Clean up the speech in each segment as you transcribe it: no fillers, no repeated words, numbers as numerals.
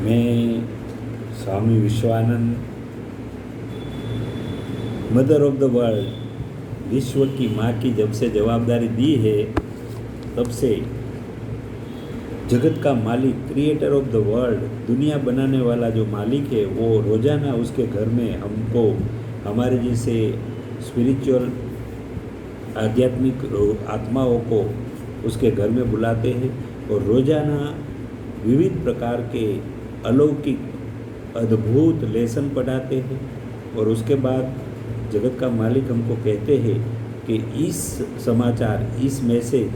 मैं Swami Vishwanand, mother of the world, विश्व की माँ की जब से जवाबदारी दी है तब से जगत का मालिक, क्रिएटर ऑफ द वर्ल्ड, दुनिया बनाने वाला जो मालिक है, वो रोज़ाना उसके घर में हमको, हमारे जैसे स्पिरिचुअल आध्यात्मिक आत्माओं को उसके घर में बुलाते हैं और रोज़ाना विविध प्रकार के अलौकिक अद्भुत लेसन पढ़ाते हैं। और उसके बाद जगत का मालिक हमको कहते हैं कि इस समाचार, इस मैसेज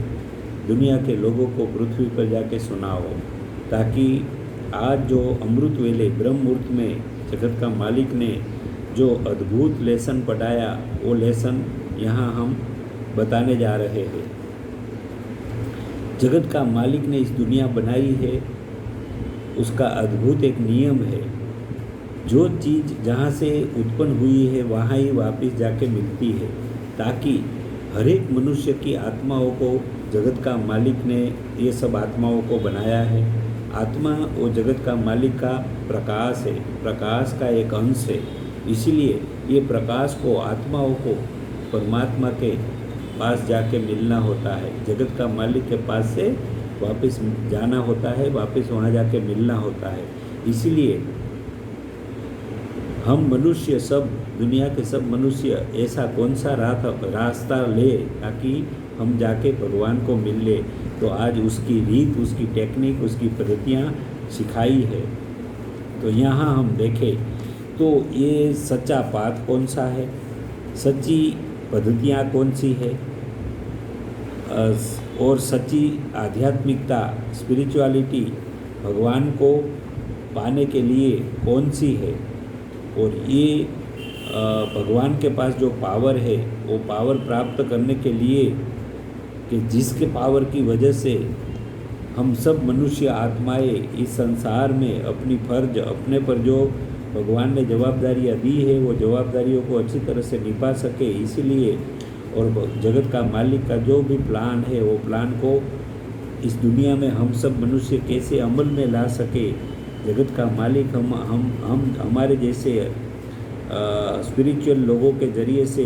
दुनिया के लोगों को पृथ्वी पर जाके सुनाओ, ताकि आज जो अमृत वेले ब्रह्म मुहूर्त में जगत का मालिक ने जो अद्भुत लेसन पढ़ाया, वो लेसन यहाँ हम बताने जा रहे हैं। जगत का मालिक ने इस दुनिया बनाई है, उसका अद्भुत एक नियम है, जो चीज़ जहाँ से उत्पन्न हुई है वहाँ ही वापस जाके मिलती है, ताकि हर एक मनुष्य की आत्माओं को जगत का मालिक ने ये सब आत्माओं को बनाया है। आत्मा वो जगत का मालिक का प्रकाश है, प्रकाश का एक अंश है। इसीलिए ये प्रकाश को, आत्माओं को परमात्मा के पास जाके मिलना होता है, जगत का मालिक के पास से वापस जाना होता है, वापस वहाँ जाके मिलना होता है। इसीलिए हम मनुष्य सब, दुनिया के सब मनुष्य ऐसा कौन सा रास्ता ले ताकि हम जाके भगवान को मिल ले, तो आज उसकी रीत, उसकी टेक्निक, उसकी पद्धतियाँ सिखाई है। तो यहाँ हम देखें तो ये सच्चा पाथ कौन सा है, सच्ची पद्धतियाँ कौन सी है, और सच्ची आध्यात्मिकता, स्पिरिचुअलिटी भगवान को पाने के लिए कौन सी है। और ये भगवान के पास जो पावर है, वो पावर प्राप्त करने के लिए कि जिसके पावर की वजह से हम सब मनुष्य आत्माएं इस संसार में अपनी फर्ज, अपने पर जो भगवान ने जवाबदारियाँ दी है, वो जवाबदारियों को अच्छी तरह से निभा सके। इसीलिए और जगत का मालिक का जो भी प्लान है, वो प्लान को इस दुनिया में हम सब मनुष्य कैसे अमल में ला सके। जगत का मालिक हम हमारे जैसे स्पिरिचुअल लोगों के ज़रिए से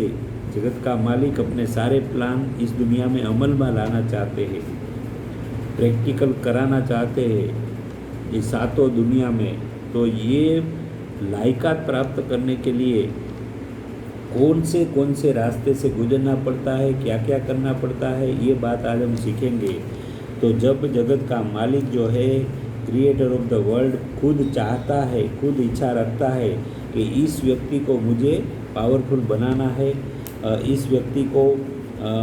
जगत का मालिक अपने सारे प्लान इस दुनिया में अमल में लाना चाहते हैं, प्रैक्टिकल कराना चाहते हैं इस सातों दुनिया में। तो ये लायकात प्राप्त करने के लिए कौन से रास्ते से गुजरना पड़ता है, क्या क्या करना पड़ता है, ये बात आज हम सीखेंगे। तो जब जगत का मालिक जो है, क्रिएटर ऑफ द वर्ल्ड, खुद चाहता है, खुद इच्छा रखता है कि इस व्यक्ति को मुझे पावरफुल बनाना है, इस व्यक्ति को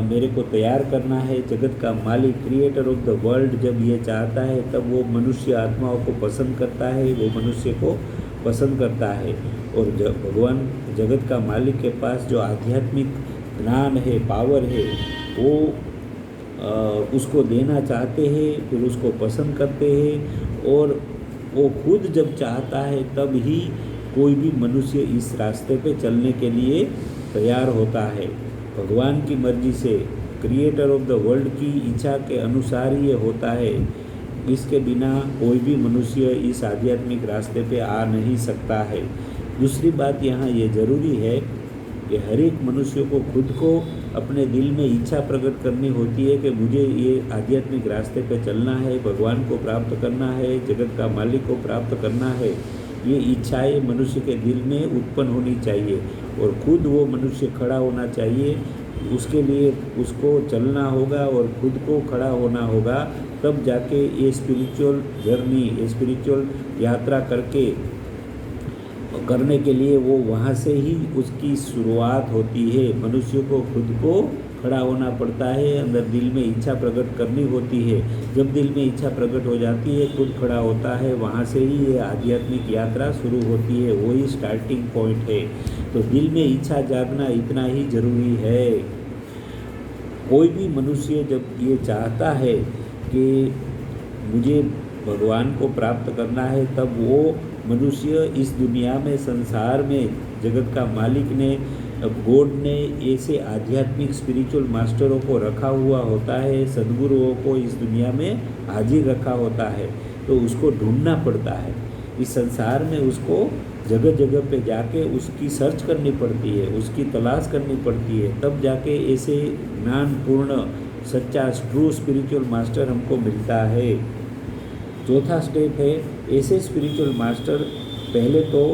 मेरे को तैयार करना है, जगत का मालिक, क्रिएटर ऑफ द वर्ल्ड जब ये चाहता है, तब वो मनुष्य आत्माओं को पसंद करता है, वो मनुष्य को पसंद करता है। और भगवान जगत का मालिक के पास जो आध्यात्मिक ज्ञान है, पावर है, वो उसको देना चाहते हैं, फिर उसको पसंद करते हैं। और वो खुद जब चाहता है तब ही कोई भी मनुष्य इस रास्ते पे चलने के लिए तैयार होता है। भगवान की मर्जी से, क्रिएटर ऑफ द वर्ल्ड की इच्छा के अनुसार ये होता है। इसके बिना कोई भी मनुष्य इस आध्यात्मिक रास्ते पे आ नहीं सकता है। दूसरी बात यहाँ ये ज़रूरी है कि हर एक मनुष्य को खुद को अपने दिल में इच्छा प्रकट करनी होती है कि मुझे ये आध्यात्मिक रास्ते पे चलना है, भगवान को प्राप्त करना है, जगत का मालिक को प्राप्त करना है। ये इच्छाएं मनुष्य के दिल में उत्पन्न होनी चाहिए और खुद वो मनुष्य खड़ा होना चाहिए। उसके लिए उसको चलना होगा और खुद को खड़ा होना होगा, तब जाके ये स्पिरिचुअल जर्नी, ये स्पिरिचुअल यात्रा करने के लिए वो वहाँ से ही उसकी शुरुआत होती है। मनुष्य को खुद को खड़ा होना पड़ता है, अंदर दिल में इच्छा प्रकट करनी होती है। जब दिल में इच्छा प्रकट हो जाती है, खुद खड़ा होता है, वहाँ से ही ये आध्यात्मिक यात्रा शुरू होती है, वही स्टार्टिंग पॉइंट है। तो दिल में इच्छा जागना इतना ही ज़रूरी है। कोई भी मनुष्य जब ये चाहता है कि मुझे भगवान को प्राप्त करना है, तब वो मनुष्य इस दुनिया में, संसार में, जगत का मालिक ने, गॉड ने ऐसे आध्यात्मिक स्पिरिचुअल मास्टरों को रखा हुआ होता है, सद्गुरुओं को इस दुनिया में हाजिर रखा होता है। तो उसको ढूंढना पड़ता है। इस संसार में उसको जगह जगह पे जाके उसकी सर्च करनी पड़ती है, उसकी तलाश करनी पड़ती है, तब जाके ऐसे ज्ञानपूर्ण सच्चा ट्रू स्पिरिचुअल मास्टर हमको मिलता है। चौथा स्टेप है, ऐसे स्पिरिचुअल मास्टर पहले तो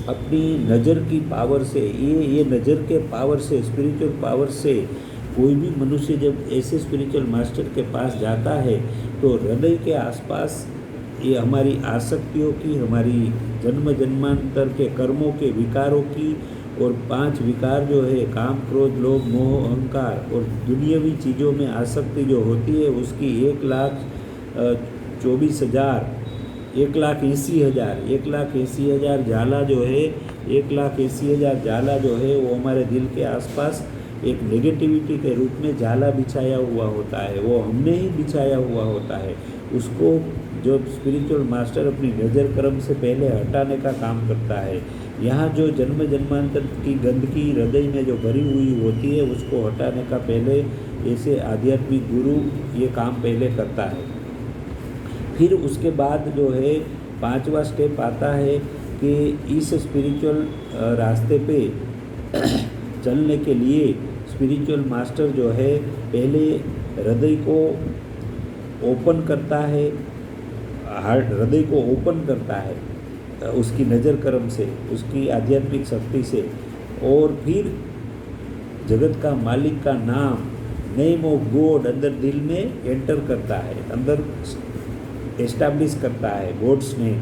अपनी नज़र की पावर से, ये नज़र के पावर से, स्पिरिचुअल पावर से कोई भी मनुष्य जब ऐसे स्पिरिचुअल मास्टर के पास जाता है तो हृदय के आसपास ये हमारी आसक्तियों की, हमारी जन्म जन्मांतर के कर्मों के विकारों की, और 5 विकार जो है काम क्रोध लोभ मोह अहंकार और दुनियावी चीज़ों में आसक्ति जो होती है उसकी 1,24,000 1,80,000 जाला जो है, 1,80,000 जाला जो है वो हमारे दिल के आसपास एक नेगेटिविटी के रूप में जाला बिछाया हुआ होता है, वो हमने ही बिछाया हुआ होता है। उसको जो स्पिरिचुअल मास्टर अपनी नज़र कर्म से पहले हटाने का काम करता है। यहाँ जो जन्म जन्मांतर की गंदगी हृदय में जो भरी हुई होती है उसको हटाने का पहले ऐसे आध्यात्मिक गुरु ये काम पहले करता है। फिर उसके बाद जो है 5वां स्टेप आता है कि इस स्पिरिचुअल रास्ते पे चलने के लिए स्पिरिचुअल मास्टर जो है पहले हृदय को ओपन करता है, हृदय को ओपन करता है उसकी नज़र कर्म से, उसकी आध्यात्मिक शक्ति से, और फिर जगत का मालिक का नाम, नेम ऑफ गॉड अंदर दिल में एंटर करता है, अंदर एस्टैब्लिश करता है गॉड्स नेम,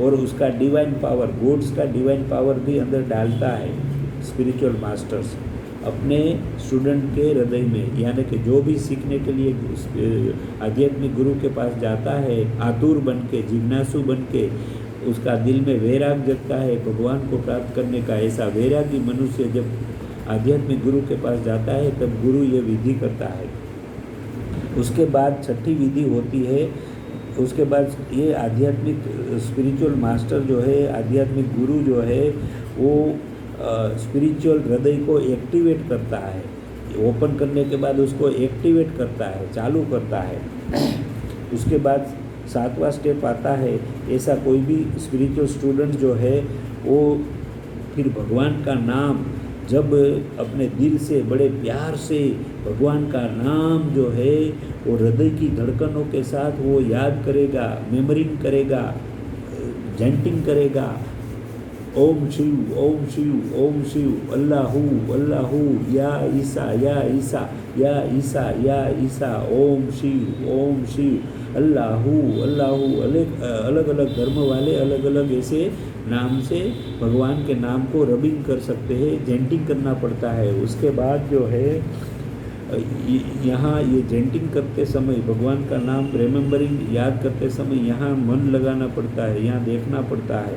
और उसका डिवाइन पावर, गॉड्स का डिवाइन पावर भी अंदर डालता है स्पिरिचुअल मास्टर्स अपने स्टूडेंट के हृदय में। यानी कि जो भी सीखने के लिए आध्यात्मिक गुरु के पास जाता है आतुर बन के, जिज्ञासु बन के, उसका दिल में वैराग जगता है भगवान को प्राप्त करने का। ऐसा वैरागी मनुष्य जब आध्यात्मिक गुरु के पास जाता है तब गुरु ये विधि करता है। उसके बाद 6ठी विधि होती है, उसके बाद ये आध्यात्मिक स्पिरिचुअल मास्टर जो है, आध्यात्मिक गुरु जो है वो स्पिरिचुअल हृदय को एक्टिवेट करता है। ओपन करने के बाद उसको एक्टिवेट करता है, चालू करता है। उसके बाद 7वां स्टेप आता है, ऐसा कोई भी स्पिरिचुअल स्टूडेंट जो है वो फिर भगवान का नाम जब अपने दिल से बड़े प्यार से भगवान का नाम जो है वो हृदय की धड़कनों के साथ वो याद करेगा, मेमोरिंग करेगा, जैंटिंग करेगा, ओम शिव ओम शिव ओम शिव, अल्लाहू अल्लाहू, या ईसा या ईसा या ईसा या ईसा, ओम शिव अल्लाहू अल्लाहू। अलग अलग धर्म वाले अलग अलग ऐसे नाम से भगवान के नाम को रबिंग कर सकते हैं, जेंटिंग करना पड़ता है। उसके बाद जो है यहाँ ये जेंटिंग करते समय भगवान का नाम रिमेंबरिंग याद करते समय यहाँ मन लगाना पड़ता है, यहाँ देखना पड़ता है